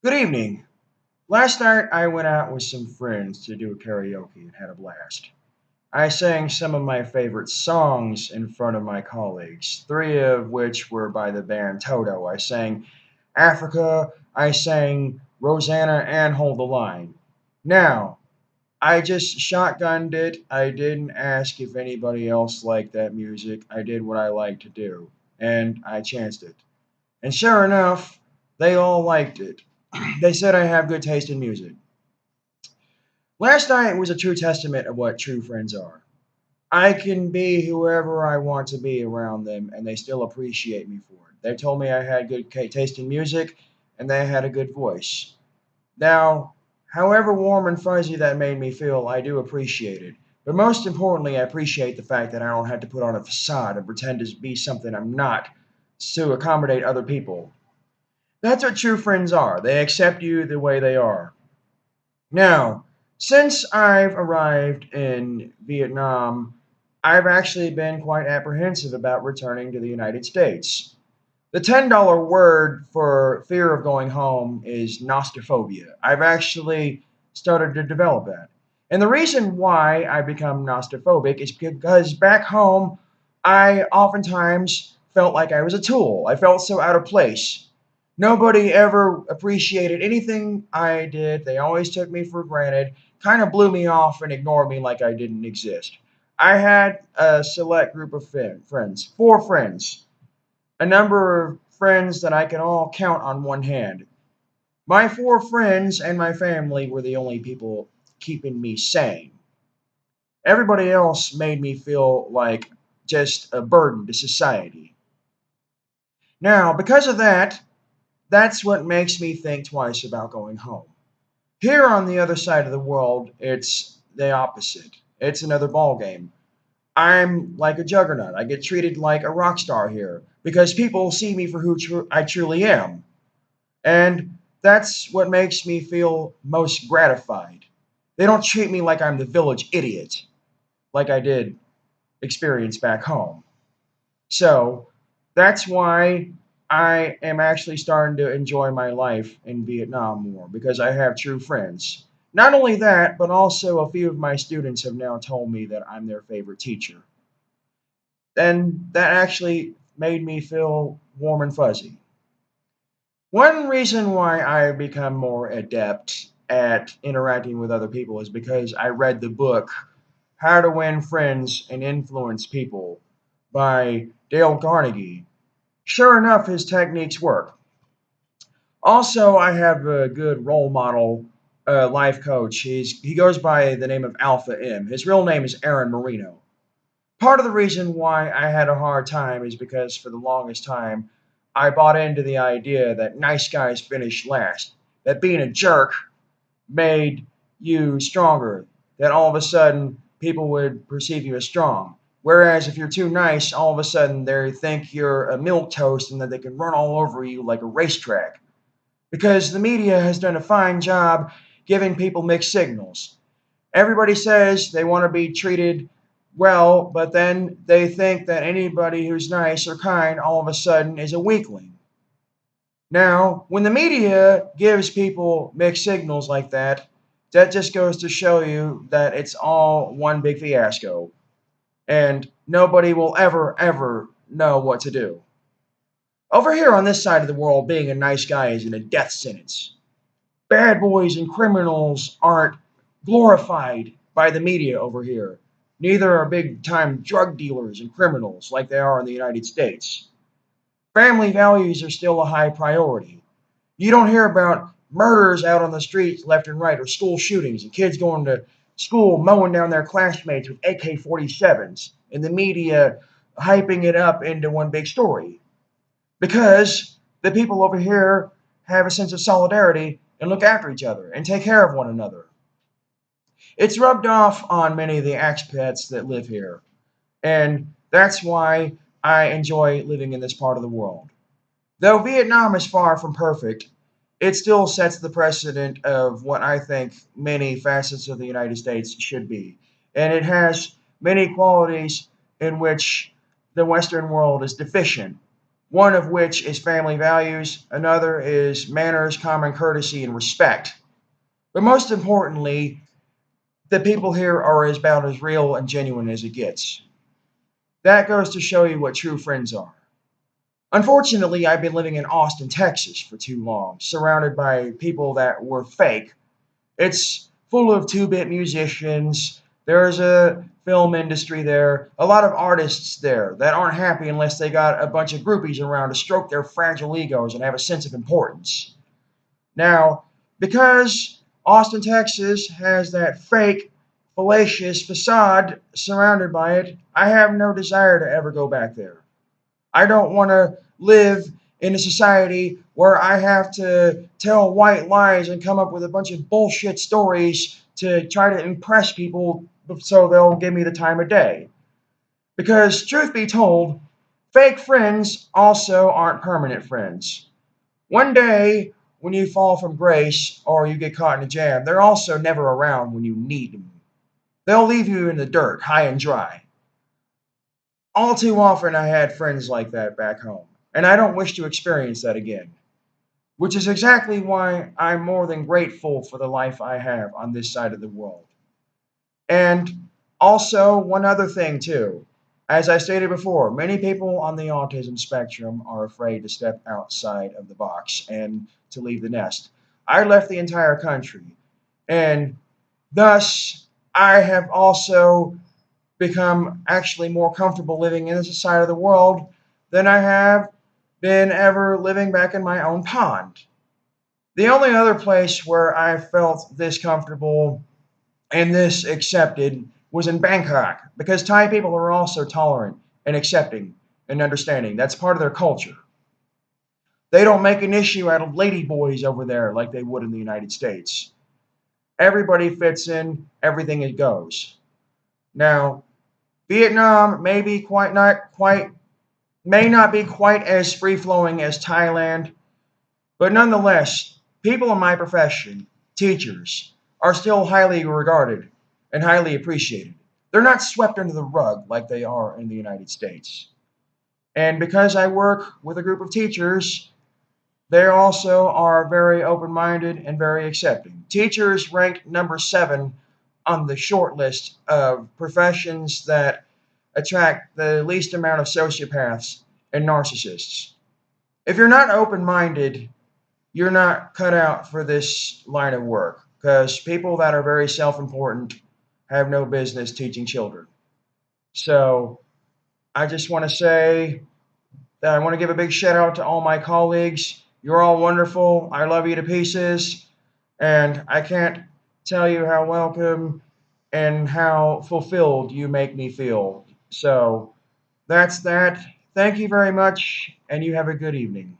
Good evening. Last night I went out with some friends to do karaoke and had a blast. I sang some of my favorite songs in front of my colleagues, three of which were by the band Toto. I sang Africa, I sang Rosanna, and Hold the Line. Now, I just shotgunned it. I didn't ask if anybody else liked that music. I did what I like to do, and I chanced it. And sure enough, they all liked it. They said I have good taste in music. Last night was a true testament of what true friends are. I can be whoever I want to be around them, and they still appreciate me for it. They told me I had good taste in music, and they had a good voice. Now, however warm and fuzzy that made me feel, I do appreciate it. But most importantly, I appreciate the fact that I don't have to put on a facade and pretend to be something I'm not to accommodate other people. That's what true friends are. They accept you the way they are. Now, since I've arrived in Vietnam, I've actually been quite apprehensive about returning to the United States. The $10 word for fear of going home is nostrophobia. I've actually started to develop that. And the reason why I become nostrophobic is because back home, I oftentimes felt like I was a tool. I felt so out of place. Nobody ever appreciated anything I did. They always took me for granted, kind of blew me off and ignored me like I didn't exist. I had a select group of friends, four friends, a number of friends that I can all count on one hand. My four friends and my family were the only people keeping me sane. Everybody else made me feel like just a burden to society. Now, because of that, that's what makes me think twice about going home. Here on the other side of the world, it's the opposite. It's another ballgame. I'm like a juggernaut. I get treated like a rock star here because people see me for who I truly am. And that's what makes me feel most gratified. They don't treat me like I'm the village idiot like I did experience back home. So that's why I am actually starting to enjoy my life in Vietnam more because I have true friends. Not only that, but also a few of my students have now told me that I'm their favorite teacher. And that actually made me feel warm and fuzzy. One reason why I've become more adept at interacting with other people is because I read the book How to Win Friends and Influence People by Dale Carnegie. Sure enough, his techniques work. Also, I have a good role model life coach. He goes by the name of Alpha M. His real name is Aaron Marino. Part of the reason why I had a hard time is because for the longest time, I bought into the idea that nice guys finish last, that being a jerk made you stronger, that all of a sudden people would perceive you as strong. Whereas if you're too nice, all of a sudden they think you're a milk toast and that they can run all over you like a racetrack. Because the media has done a fine job giving people mixed signals. Everybody says they want to be treated well, but then they think that anybody who's nice or kind all of a sudden is a weakling. Now, when the media gives people mixed signals like that, that just goes to show you that it's all one big fiasco, and nobody will ever know what to do. Over here on this side of the world, being a nice guy isn't a death sentence. Bad boys and criminals aren't glorified by the media over here. Neither are big time drug dealers and criminals like they are in the United States. Family values are still a high priority. You don't hear about murders out on the streets left and right or school shootings and kids going to school mowing down their classmates with AK 47s and the media hyping it up into one big story. Because the people over here have a sense of solidarity and look after each other and take care of one another. It's rubbed off on many of the expats that live here, and that's why I enjoy living in this part of the world. Though Vietnam is far from perfect, it still sets the precedent of what I think many facets of the United States should be. And it has many qualities in which the Western world is deficient. one of which is family values, another is manners, common courtesy, and respect. But most importantly, the people here are about as real and genuine as it gets. That goes to show you what true friends are. Unfortunately, I've been living in Austin, Texas for too long, surrounded by people that were fake. It's full of two-bit musicians. There's a film industry there, a lot of artists there that aren't happy unless they got a bunch of groupies around to stroke their fragile egos and have a sense of importance. Now, because Austin, Texas has that fake, fallacious facade surrounded by it, I have no desire to ever go back there. I don't want to live in a society where I have to tell white lies and come up with a bunch of bullshit stories to try to impress people so they'll give me the time of day. Because, truth be told, fake friends also aren't permanent friends. One day, when you fall from grace or you get caught in a jam, they're also never around when you need them. They'll leave you in the dirt, high and dry. All too often, I had friends like that back home, and I don't wish to experience that again, which is exactly why I'm more than grateful for the life I have on this side of the world. And also, one other thing, too. As I stated before, many people on the autism spectrum are afraid to step outside of the box and to leave the nest. I left the entire country, and thus I have also become actually more comfortable living in this side of the world than I have been ever living back in my own pond. The only other place where I felt this comfortable and this accepted was in Bangkok because Thai people are also tolerant and accepting and understanding. That's part of their culture. They don't make an issue out of ladyboys over there like they would in the United States. Everybody fits in, everything it goes. Now, Vietnam may not be quite as free flowing as Thailand, but nonetheless, people in my profession, teachers, are still highly regarded and highly appreciated. They're not swept under the rug like they are in the United States. And because I work with a group of teachers, they also are very open minded and very accepting. Teachers ranked number 7 on the short list of professions that attract the least amount of sociopaths and narcissists. If you're not open minded, you're not cut out for this line of work because people that are very self important have no business teaching children. So I just want to say that I want to give a big shout out to all my colleagues. You're all wonderful. I love you to pieces. And I can't tell you how welcome and how fulfilled you make me feel. So that's that. Thank you very much, and you have a good evening.